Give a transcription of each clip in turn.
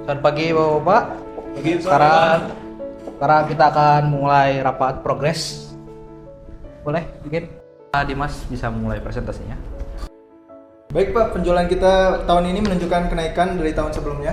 Selamat pagi Bapak-Bapak. Pagi, Pak. Sekarang kita akan mulai rapat progres. Boleh bikin? Dimas bisa mulai presentasinya. Baik Pak, penjualan kita tahun ini menunjukkan kenaikan dari tahun sebelumnya.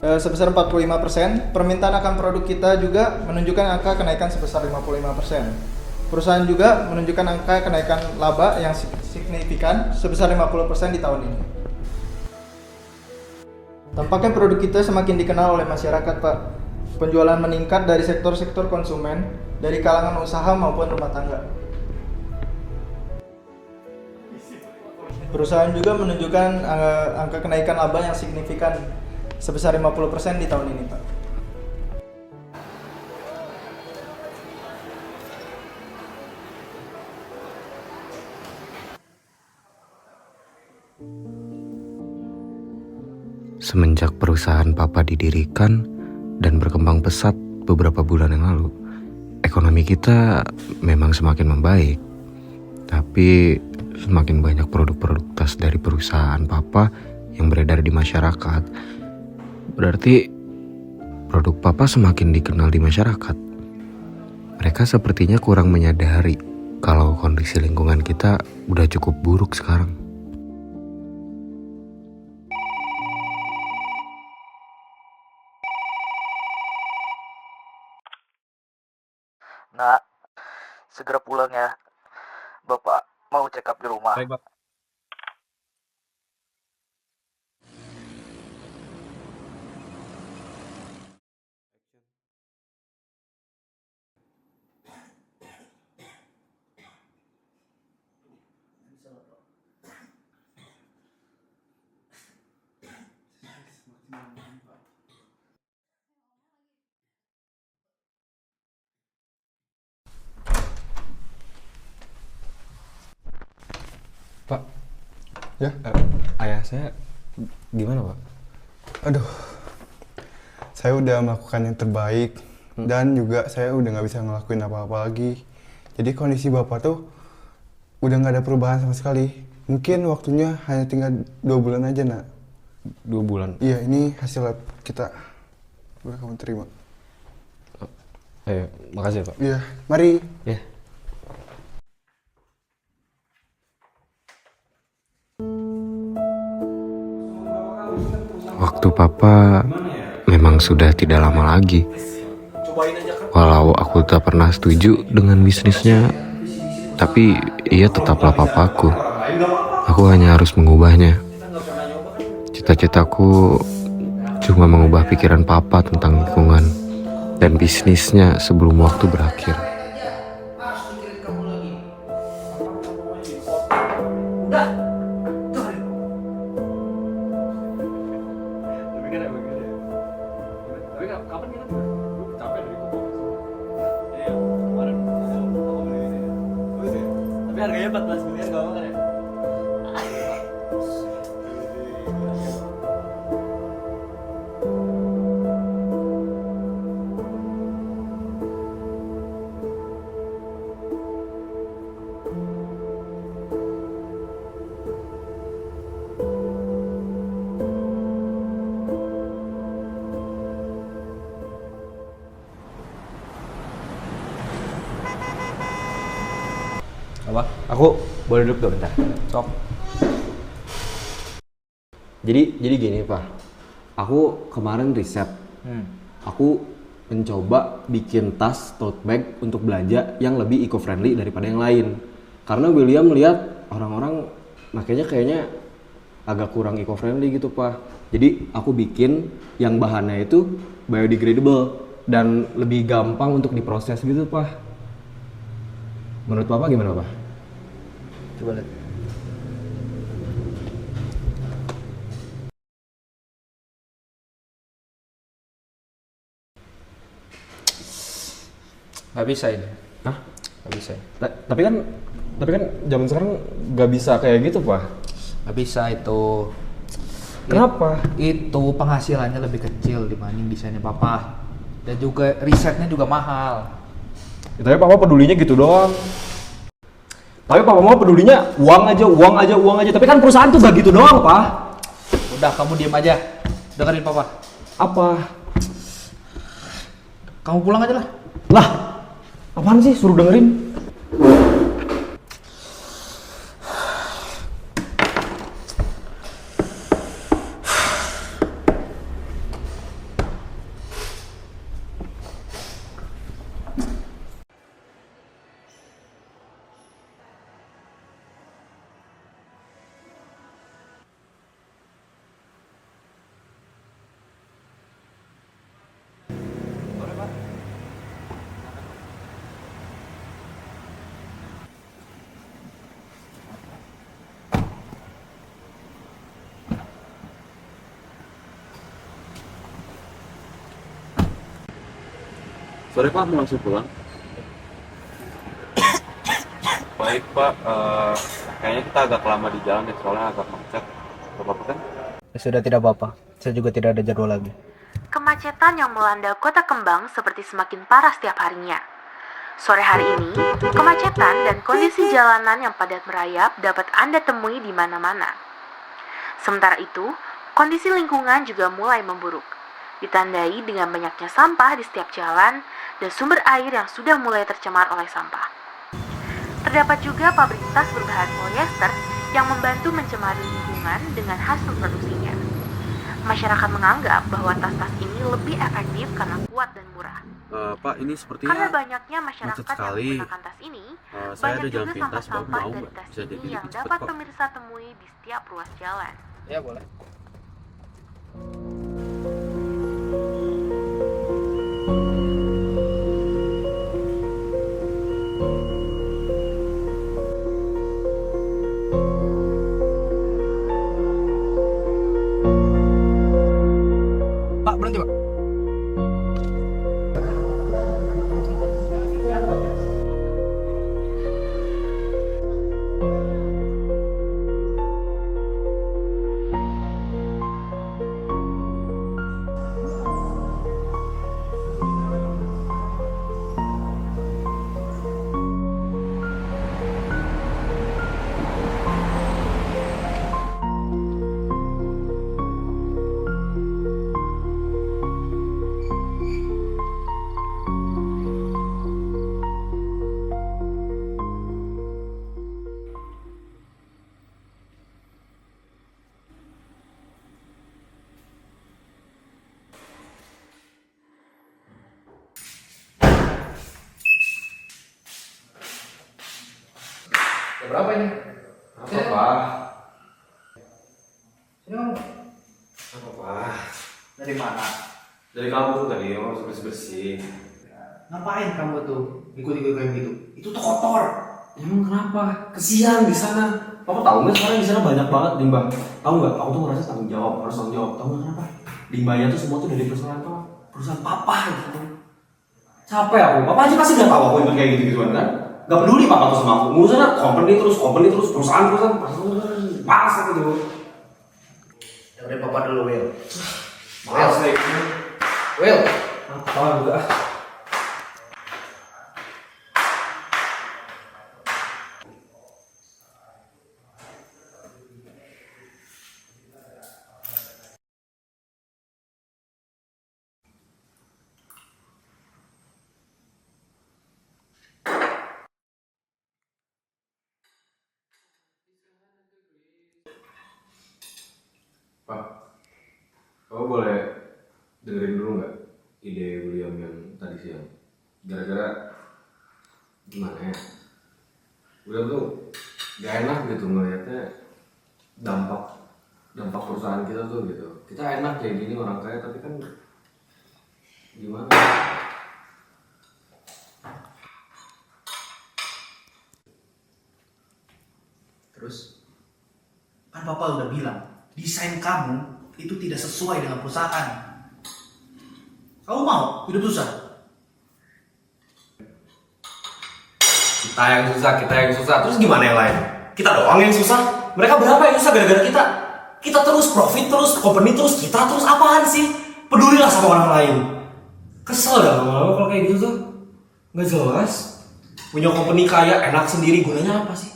Sebesar 45%. Permintaan akan produk kita juga menunjukkan angka kenaikan sebesar 55%. Perusahaan juga menunjukkan angka kenaikan laba yang signifikan sebesar 50% di tahun ini. Tampaknya produk kita semakin dikenal oleh masyarakat, Pak. Penjualan meningkat dari sektor-sektor konsumen, dari kalangan usaha maupun rumah tangga. Perusahaan juga menunjukkan angka kenaikan laba yang signifikan sebesar 50% di tahun ini, Pak. Semenjak perusahaan Papa didirikan dan berkembang pesat beberapa bulan yang lalu, ekonomi kita memang semakin membaik. Tapi semakin banyak produk-produk tas dari perusahaan Papa yang beredar di masyarakat. Berarti produk Papa semakin dikenal di masyarakat. Mereka sepertinya kurang menyadari kalau kondisi lingkungan kita udah cukup buruk sekarang. Nah, segera pulang ya. Bapak mau check up di rumah. Baik, Pak. Pak, Ya, ayah saya gimana Pak? Aduh, saya udah melakukan yang terbaik dan juga saya udah nggak bisa ngelakuin apa-apa lagi. Jadi kondisi bapak tuh udah nggak ada perubahan sama sekali. Mungkin waktunya hanya tinggal 2 bulan aja, nak. 2 bulan. Iya, ini hasil lab kita. Boleh kamu terima? Ayo, makasih ya Pak. Iya, mari. Ya. Waktu Papa memang sudah tidak lama lagi. Walau aku tak pernah setuju dengan bisnisnya, tapi ia tetaplah papaku. Aku hanya harus mengubahnya. Cita-citaku cuma mengubah pikiran Papa tentang lingkungan dan bisnisnya sebelum waktu berakhir. Tapi harganya 14 miliar gak apa-apa kan ya? Apa? Aku boleh duduk gak bentar? Sok. Jadi gini Pak, aku kemarin riset. Aku mencoba bikin tas tote bag untuk belanja yang lebih eco-friendly daripada yang lain. Karena William melihat orang-orang makanya kayaknya agak kurang eco-friendly gitu Pak. Jadi aku bikin yang bahannya itu biodegradable dan lebih gampang untuk diproses gitu Pak. Menurut Papa gimana Pak? Coba lihat. Gak bisa ini. Hah? Gak bisa. Tapi kan zaman sekarang nggak bisa kayak gitu Pak. Gak bisa itu. Kenapa? Itu penghasilannya lebih kecil dibanding desainnya Papa. Dan juga risetnya juga mahal. Ya, tapi Papa pedulinya gitu doang. Tapi papa mau pedulinya uang aja, uang aja, uang aja. Tapi kan perusahaan tuh gak gitu doang, Pak. Udah, kamu diem aja. Dengerin papa. Apa? Kamu pulang aja lah. Lah, apaan sih suruh dengerin? Sore Pak, mau langsung pulang? Baik Pak, kayaknya kita agak lama di jalan ya, soalnya agak macet. Gak apa-apa kan? Ya sudah, tidak apa-apa. Saya juga tidak ada jadwal lagi. Kemacetan yang melanda kota Kembang seperti semakin parah setiap harinya. Sore hari ini, kemacetan dan kondisi jalanan yang padat merayap dapat Anda temui di mana-mana. Sementara itu, kondisi lingkungan juga mulai memburuk, ditandai dengan banyaknya sampah di setiap jalan dan sumber air yang sudah mulai tercemar oleh sampah. Terdapat juga pabrik tas berbahan polyester yang membantu mencemari lingkungan dengan hasil produksinya. Masyarakat menganggap bahwa tas-tas ini lebih efektif karena kuat dan murah. Pak, ini sepertinya Karena banyaknya masyarakat macet yang sekali. menggunakan tas ini, Saya banyak ada jalan juga pintas, Bapak sampah-sampah mau dari nggak? tas Bisa jadi ini yang lebih cepet, dapat Pak. pemirsa temui di setiap ruas jalan. Ya, boleh. Pak, berhenti, Pak. Berapa ini? Apa, Pak? Sini kamu. Apa, Pak? Dari mana? Dari kampung tadi, harus bersih-bersih. Ngapain kamu tuh ikut-ikut kayak gitu? Itu tuh kotor. Emang kenapa? Kesian di sana. Papa tahu nggak sekarang di sana banyak banget limbah. Tahu nggak? Aku tuh ngerasa tanggung jawab, harus tanggung jawab. Tahu nggak kenapa? Limbahnya tuh semua tuh dari perusahaan apa? Perusahaan papa gitu. Capek aku. Papa aja pasti nggak tahu aku ikut kayak gitu-gituan kan? Gak peduli papa tuh sama aku. Ngurusannya company terus perusahaan. Panas aku tuh. Dengerin papa dulu, Will. Males nih. Will. Apa juga? Pak, kamu boleh dengerin dulu nggak ide William yang tadi siang? Gara-gara gimana ya? William tuh gak enak gitu ngelihatnya dampak perusahaan kita tuh gitu. Kita enak kayak gini orang kaya, tapi kan gimana? Terus? Kan papa udah bilang, desain kamu itu tidak sesuai dengan perusahaan. Kamu mau hidup susah? Kita yang susah. Terus gimana yang lain? Kita doang yang susah? Mereka berapa yang susah gara-gara kita? Kita terus profit terus, company terus, kita terus apaan sih? Pedulilah sama orang lain. Kesel dah lama-lama kalau kayak gitu tuh. Nggak jelas. Punya company kaya, enak sendiri, gunanya apa sih?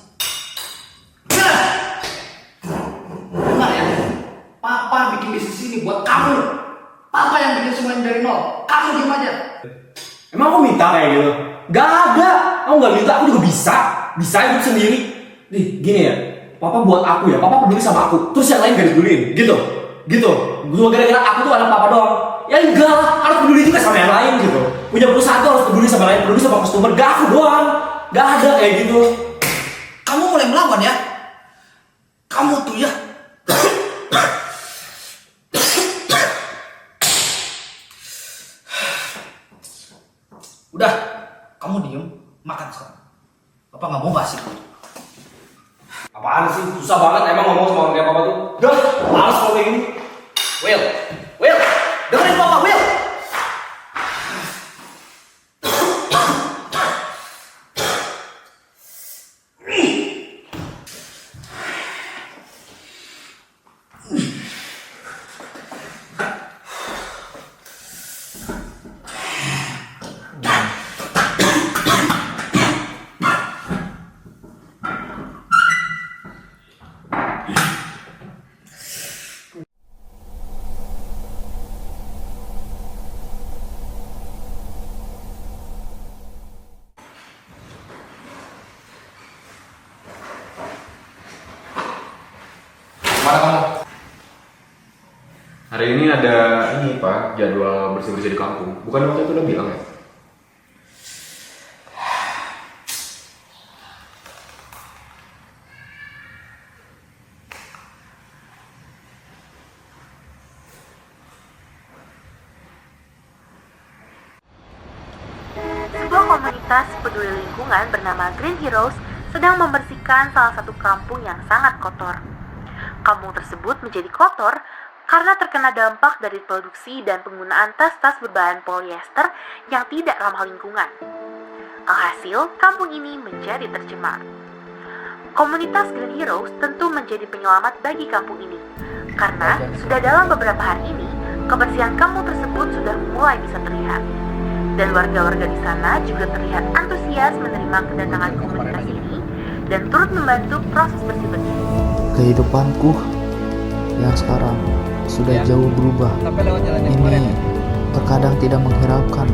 Emang aku minta kayak gitu? Gak ada. Aku gak minta, aku juga bisa. Bisa hidup sendiri. Nih, gini ya. Papa buat aku ya, papa peduli sama aku. Terus yang lain gak dipeduliin, gitu. Cuma gara-gara aku tuh anak papa doang. Ya enggak lah, harus peduli juga sama yang lain gitu. Punya perusahaan tuh harus peduli sama lain, peduli sama customer. Gak aku doang. Gak ada kayak gitu. Kamu mulai melawan ya? Kamu tuh ya. Udah, kamu diem, makan sekarang. Bapak nggak mau bahas itu. Apaan sih? Susah banget emang ngomong sama orang kayak papa tuh. Udah, males kalau kayak gini. Will, dengerin Bapak, Will. Mana kamu? Hari ini ada ini Pak, jadwal bersih-bersih di kampung. Bukan waktu itu udah bilang ya? Sebuah komunitas peduli lingkungan bernama Green Heroes sedang membersihkan salah satu kampung yang sangat kotor. Kampung tersebut menjadi kotor karena terkena dampak dari produksi dan penggunaan tas-tas berbahan polyester yang tidak ramah lingkungan. Alhasil, kampung ini menjadi tercemar. Komunitas Green Heroes tentu menjadi penyelamat bagi kampung ini, karena sudah dalam beberapa hari ini, kebersihan kampung tersebut sudah mulai bisa terlihat. Dan warga-warga di sana juga terlihat antusias menerima kedatangan komunitas ini dan turut membantu proses bersih-bersih. Kehidupanku yang sekarang sudah jauh berubah. Ini terkadang tidak menghiraukan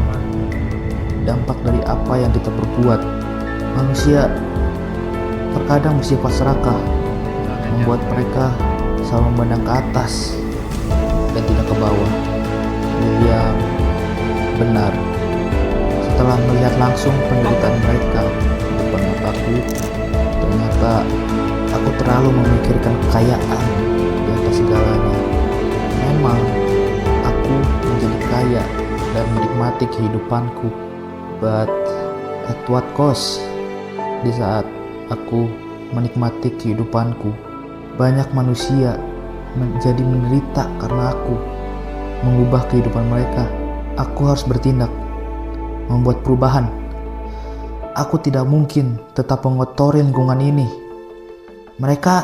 dampak dari apa yang kita perbuat. Manusia terkadang bersifat serakah, membuat mereka selalu memandang ke atas dan tidak ke bawah. William benar. Setelah melihat langsung penderitaan mereka di depan mataku, ternyata aku terlalu memikirkan kekayaan di atas segalanya. Memang aku menjadi kaya dan menikmati kehidupanku, but at what cost? Di saat aku menikmati kehidupanku, banyak manusia menjadi menderita karena aku mengubah kehidupan mereka. Aku harus bertindak, membuat perubahan. Aku tidak mungkin tetap mengotori lingkungan ini. Mereka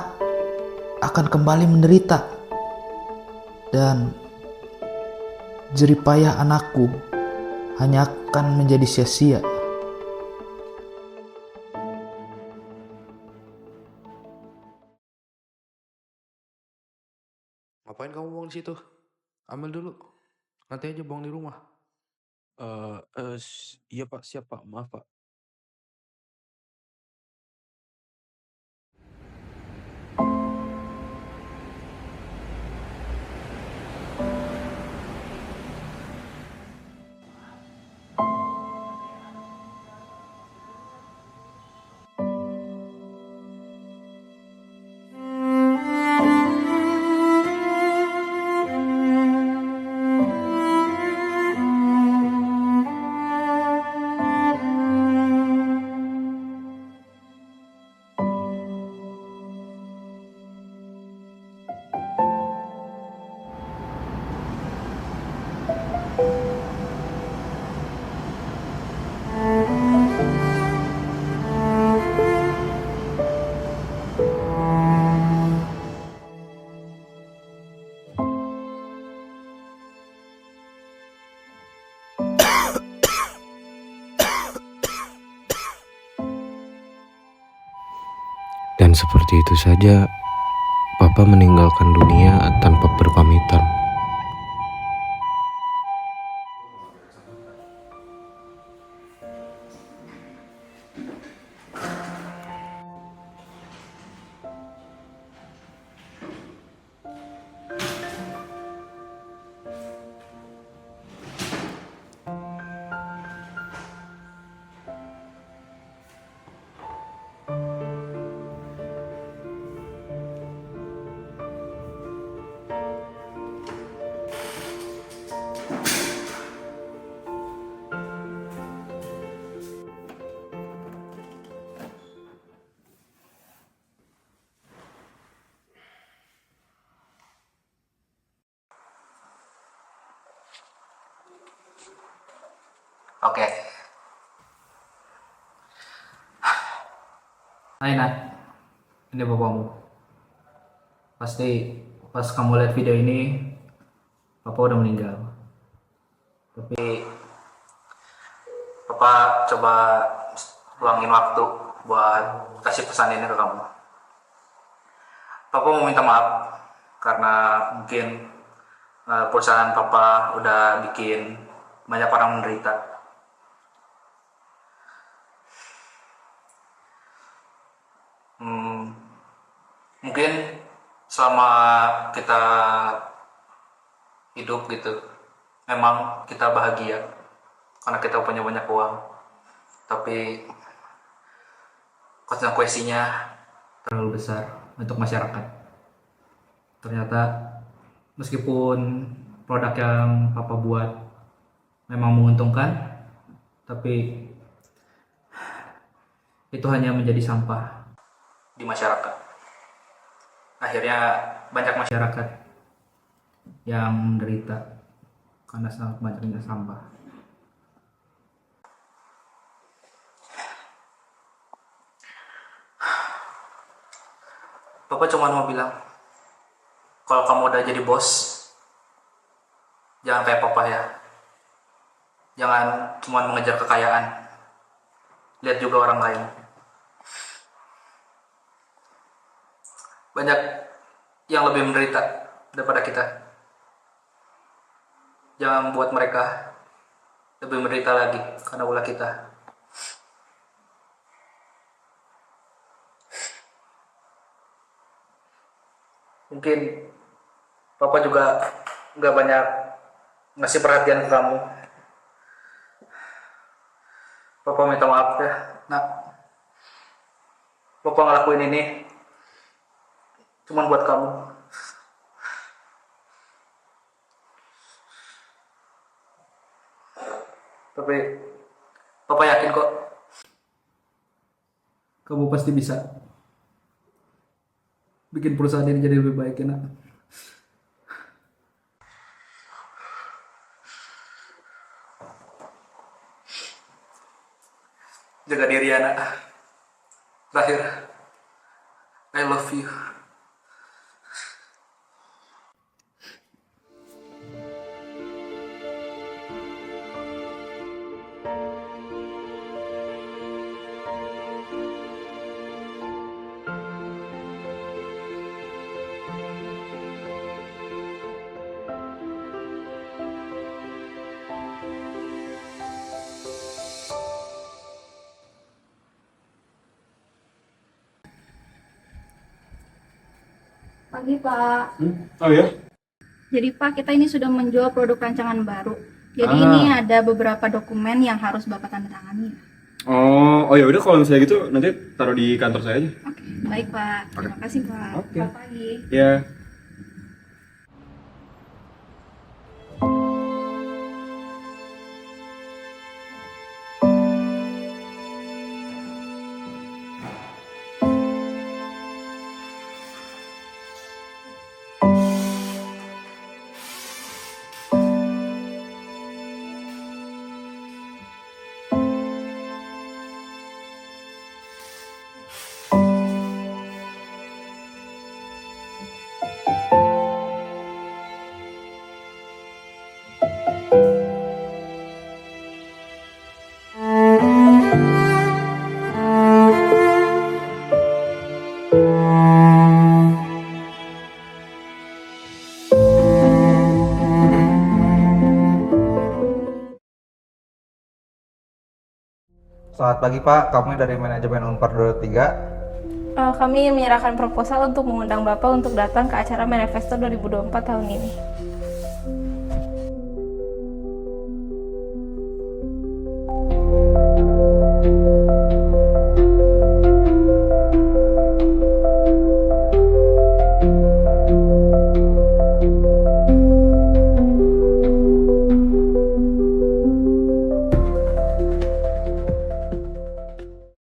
akan kembali menderita, dan jerih payah anakku hanya akan menjadi sia-sia. Ngapain kamu buang di situ? Ambil dulu. Nanti aja buang di rumah. Iya Pak, siap Pak, maaf Pak. Dan seperti itu saja, Papa meninggalkan dunia tanpa berpamitan. Oke. Hai Nat, ini bapakmu. Pasti pas kamu lihat video ini, papa udah meninggal. Tapi papa coba luangin waktu buat kasih pesan ini ke kamu. Papa mau minta maaf karena mungkin perusahaan papa udah bikin banyak orang menderita. Mungkin selama kita hidup gitu, memang kita bahagia karena kita punya banyak uang, tapi konsekuensinya terlalu besar untuk masyarakat. Ternyata meskipun produk yang papa buat memang menguntungkan, tapi itu hanya menjadi sampah di masyarakat. Akhirnya banyak masyarakat yang menderita karena sangat banyaknya sampah. Papa cuma mau bilang, kalau kamu udah jadi bos, jangan kayak papa ya. Jangan cuma mengejar kekayaan. Lihat juga orang lain. Banyak yang lebih menderita daripada kita. Jangan membuat mereka lebih menderita lagi karena ulah kita. Mungkin papa juga nggak banyak ngasih perhatian ke kamu. Papa minta maaf ya, nak. Papa ngelakuin ini cuman buat kamu. Tapi papa yakin kok kamu pasti bisa bikin perusahaan ini jadi lebih baik ya nak. Jaga diri ya nak. Terakhir, I love you. Pagi Pak. Oh ya? Jadi Pak, kita ini sudah menjual produk rancangan baru. Jadi ini ada beberapa dokumen yang harus Bapak tanda tangani. Oh ya udah kalau misalnya gitu nanti taruh di kantor saya aja. Oke, baik Pak. Terima kasih Pak. Oke. Selamat pagi. Ya. Selamat pagi Pak, kami dari manajemen Unpar 23. Kami menyerahkan proposal untuk mengundang Bapak untuk datang ke acara Manifesto 2024 tahun ini.